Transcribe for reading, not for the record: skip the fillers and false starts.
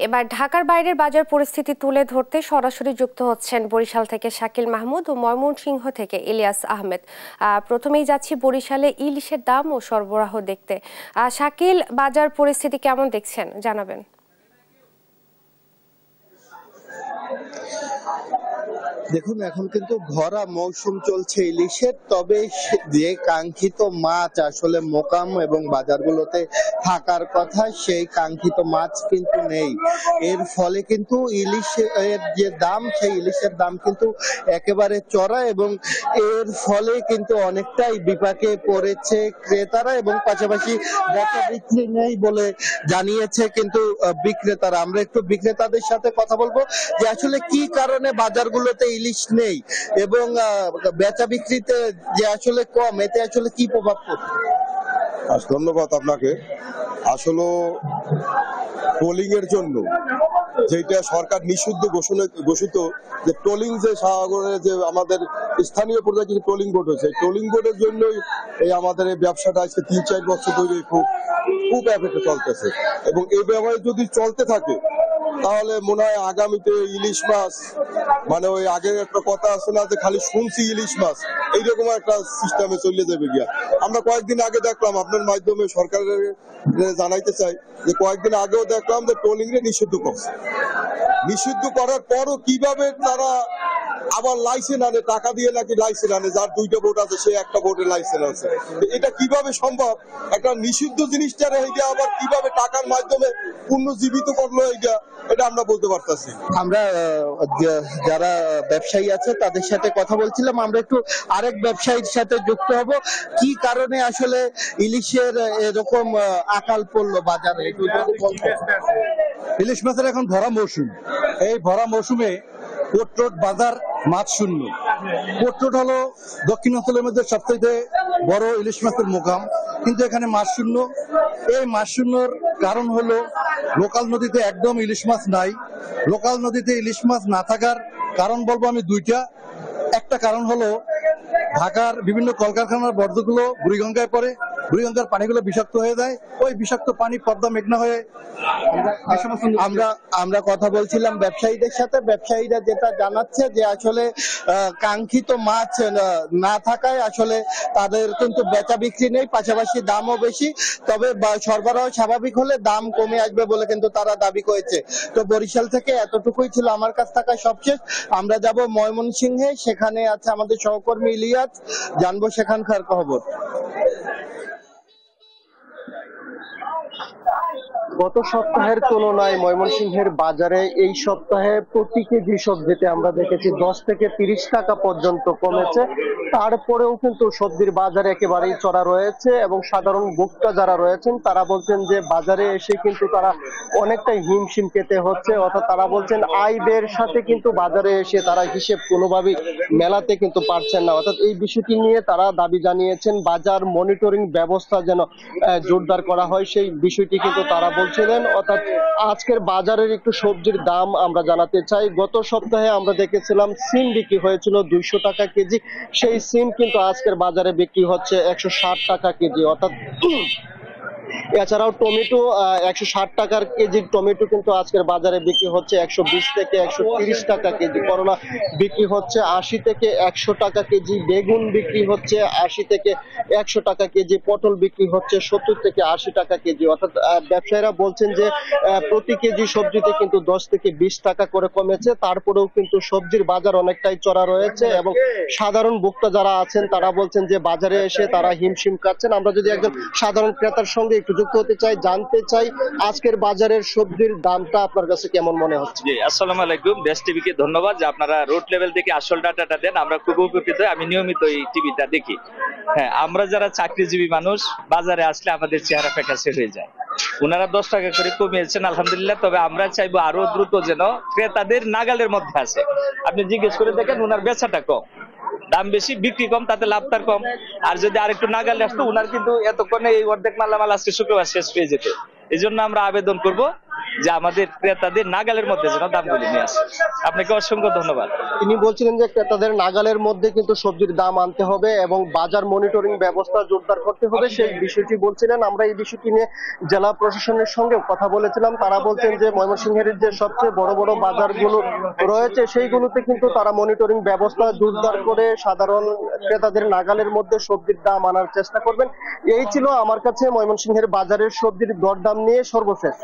এবার ঢাকার বাইরের বাজার পরিস্থিতি তুলে ধরতে সরাসরি যুক্ত হচ্ছেন বরিশাল থেকে শাকিল মাহমুদ ও ময়মনসিংহ থেকে ইলিয়াস আহমেদ। প্রথমেই যাচ্ছি বরিশালে ইলিশের দাম ও সরবরাহ দেখতে। শাকিল, বাজার পরিস্থিতি কেমন দেখছেন জানাবেন। দেখুন, এখন কিন্তু ভরা মৌসুম চলছে ইলিশের, তবে যে কাঙ্ক্ষিত মাছ আসলে মোকাম এবং বাজারগুলোতে থাকার কথা সেই কাঙ্ক্ষিত মাছ কিন্তু নেই। এর ফলে কিন্তু ইলিশের যে দাম, সেই ইলিশের দাম কিন্তু একেবারে চড়া এবং এর ফলে কিন্তু অনেকটাই বিপাকে পড়েছে ক্রেতারা এবং পাশাপাশি বেচা বিক্রি নেই বলে জানিয়েছে কিন্তু বিক্রেতারা। আমরা একটু বিক্রেতাদের সাথে কথা বলবো যে আসলে কি কারণে বাজারগুলোতে ইলিশ নেই এবং বেচা বিক্রিতে যে আসলে কম, এতে আসলে কি প্রভাব পড়ছে। ধন্যবাদ আপনাকে। আসলে ট্রোলিং এর জন্য যেটা সরকার নিষিদ্ধ ঘোষিত যে ট্রোলিং, যে সাগরে যে আমাদের স্থানীয় পর্যায়ে কিছু ট্রোলিং বোট হয়েছে, ট্রোলিং বোটের জন্যই এই আমাদের এই ব্যবসাটা আজকে ৩-৪ বছর ধরে খুব এফেক্টে চলতেছে এবং এই ব্যবহার যদি চলতে থাকে তাহলে মনে হয় আগামীতে ইলিশ মাছ, মানে ওই আগের একটা কথা আছে না যে খালি শুনছি ইলিশ মাছ, এইরকম একটা সিস্টেমে চলে যাবে গিয়া। আমরা কয়েকদিন আগে দেখলাম, আপনার মাধ্যমে সরকারের জানাইতে চাই যে কয়েকদিন আগেও দেখলাম যে ট্রোলিং রে নিষিদ্ধ করছে। নিষিদ্ধ করার পরও কিভাবে তারা আবার লাইসেন্স আনে, টাকা দিয়ে নাকি লাইসেন্স আনে, যার 2টা বোট আছে সে একটা বোটের লাইসেন্স আছে। এটা কিভাবে সম্ভব? একটা নিষিদ্ধ জিনিসটারে এইটা আবার কিভাবে টাকার মাধ্যমে পুনর্জীবিত করলো, এটা আমরা বলতে পারতেছি। আমরা যারা ব্যবসায়ী আছে তাদের সাথে কথা বলছিলাম, আমরা একটু আরেক ব্যবসায়ীর সাথে যুক্ত হব। কি কারণে আসলে ইলিশের এরকম আকাল পড়লো বাজারে? ইলিশ মাছের এখন ভরা মৌসুম। এই ভরা মৌসুমে পোর্ট বাজার মাছ শূন্য। পোর্ট হলো দক্ষিণাঞ্চলের মধ্যে সবচেয়ে বড় ইলিশ মাছের মোকাম, কিন্তু এখানে মাছ শূন্য। এই মাছ শূন্যর কারণ হলো লোকাল নদীতে একদম ইলিশ মাছ নাই। লোকাল নদীতে ইলিশ মাছ না থাকার কারণ বলবো আমি 2টা। একটা কারণ হলো ঢাকার বিভিন্ন কলকারখানার বর্জ্যগুলো বুড়িগঙ্গায় পড়ে, বুড়িগঙ্গার পানিগুলো বিষাক্ত হয়ে যায়। ওই বিষাক্ত পানি পদ্মা মেঘনা হয়ে আমরা কথা বলছিলাম ব্যবসায়ীদের সাথে। ব্যবসায়ীরা যেটা জানাচ্ছে যে আসলে কাঙ্ক্ষিত মাছ না থাকায় আসলে তাদের কিন্তু বেচা বিক্রি নেই, পাশাপাশি দামও বেশি। তবে সরবরাহ স্বাভাবিক হলে দাম কমে আসবে বলে কিন্তু তারা দাবি করেছে। তো বরিশাল থেকে এতটুকুই ছিল আমার কাছ থেকে সবশেষ। আমরা যাব ময়মনসিংহে, সেখানে আছে আমাদের সহকর্মী ইলিয়াস, জানবো সেখানকার খবর। গত সপ্তাহের তুলনায় ময়মনসিংহের বাজারে এই সপ্তাহে প্রতি কেজি সবজিতে আমরা দেখেছি 10 থেকে 30 টাকা পর্যন্ত কমেছে। তারপরেও কিন্তু সবজির বাজারে একেবারেই চড়া রয়েছে এবং সাধারণ ভোক্তা যারা রয়েছেন তারা বলছেন যে বাজারে এসে কিন্তু তারা অনেকটাই হিমশিম খেতে হচ্ছে। অর্থাৎ তারা বলছেন আয় ব্যয়ের সাথে কিন্তু বাজারে এসে তারা হিসেব কোনোভাবেই মেলাতে কিন্তু পারছেন না। অর্থাৎ এই বিষয়টি নিয়ে তারা দাবি জানিয়েছেন বাজার মনিটরিং ব্যবস্থা যেন জোরদার করা হয়, সেই বিষয়টি কিন্তু তারা বলছিলেন। অর্থাৎ আজকের বাজারের একটু সবজির দাম আমরা জানাতে চাই। গত সপ্তাহে আমরা দেখেছিলাম সিম বিক্রি হয়েছিল 200 টাকা কেজি, সেই সিম কিন্তু আজকের বাজারে বিক্রি হচ্ছে 160 টাকা কেজি। অর্থাৎ এছাড়াও টমেটো 160 টাকার কেজির টমেটো কিন্তু আজকের বাজারে বিক্রি হচ্ছে 120 থেকে 130 টাকা কেজি। করলা বিক্রি হচ্ছে 80 থেকে 100 টাকা কেজি। বেগুন বিক্রি হচ্ছে 80 থেকে 100 টাকা কেজি। পটল বিক্রি হচ্ছে 70 থেকে 80 টাকা কেজি। অর্থাৎ ব্যবসায়ীরা বলছেন যে প্রতি কেজি সবজিতে কিন্তু 10 থেকে 20 টাকা করে কমেছে। তারপরেও কিন্তু সবজির বাজার অনেকটাই চড়া রয়েছে এবং সাধারণ ভোক্তা যারা আছেন তারা বলছেন যে বাজারে এসে তারা হিমশিম খাচ্ছেন। আমরা যদি একজন সাধারণ ক্রেতার সঙ্গে একটু যুক্ত হতে চাই, জানতে চাই আজকের বাজারের সবজির দামটা আপনার কাছে কেমন মনে হচ্ছে। জি, আসসালামু আলাইকুম। দেশ টিভিকে ধন্যবাদ যে আপনারা রোড লেভেল থেকে আসল ডাটাটা দেন, আমরা খুব উপকৃত। আমি নিয়মিত এই টিভিটা দেখি। হ্যাঁ, আমরা যারা চাকরিজীবী মানুষ বাজারে আসলে আমাদের চেহারা ফ্যাকাশে হয়ে যায়। ওনারা 10 টাকা করে কমিয়েছেন আলহামদুলিল্লাহ, তবে আমরা চাইবো আরো দ্রুত যেন ক্রেতাদের নাগালের মধ্যে আসে। আপনি জিজ্ঞেস করে দেখেন ওনার বেচাটা কম, দাম বেশি, বিক্রি কম, তাতে লাভ তার কম। আর যদি আরেকটু নাগালে আসতো ওনার কিন্তু এতক্ষণে এই অর্ধেক মালামাল আজকে শুক্রবার শেষ পেয়ে যেত। এই জন্য আমরা আবেদন করব যে আমাদের ক্রেতাদের নাগালের মধ্যে যেন দামগুলি নিয়ে আসে। আপনাকে অসংখ্য ধন্যবাদ। তিনি বলছিলেন যে ক্রেতাদের নাগালের মধ্যে কিন্তু সবজির দাম আনতে হবে এবং বাজার মনিটরিং ব্যবস্থা জোরদার করতে হবে, সেই বিষয়টি বলছিলেন। আমরা এই বিষয়টি নিয়ে জেলা প্রশাসনের সঙ্গে কথা বলেছিলাম। তারা বলছেন যে ময়মনসিংহের যে সবচেয়ে বড় বড় বাজারগুলো রয়েছে সেইগুলোতে কিন্তু তারা মনিটরিং ব্যবস্থা জোরদার করে সাধারণ ক্রেতাদের নাগালের মধ্যে সবজির দাম আনার চেষ্টা করবেন। এই ছিল আমার কাছে ময়মনসিংহের বাজারের সবজির দরদাম নিয়ে সর্বশেষ।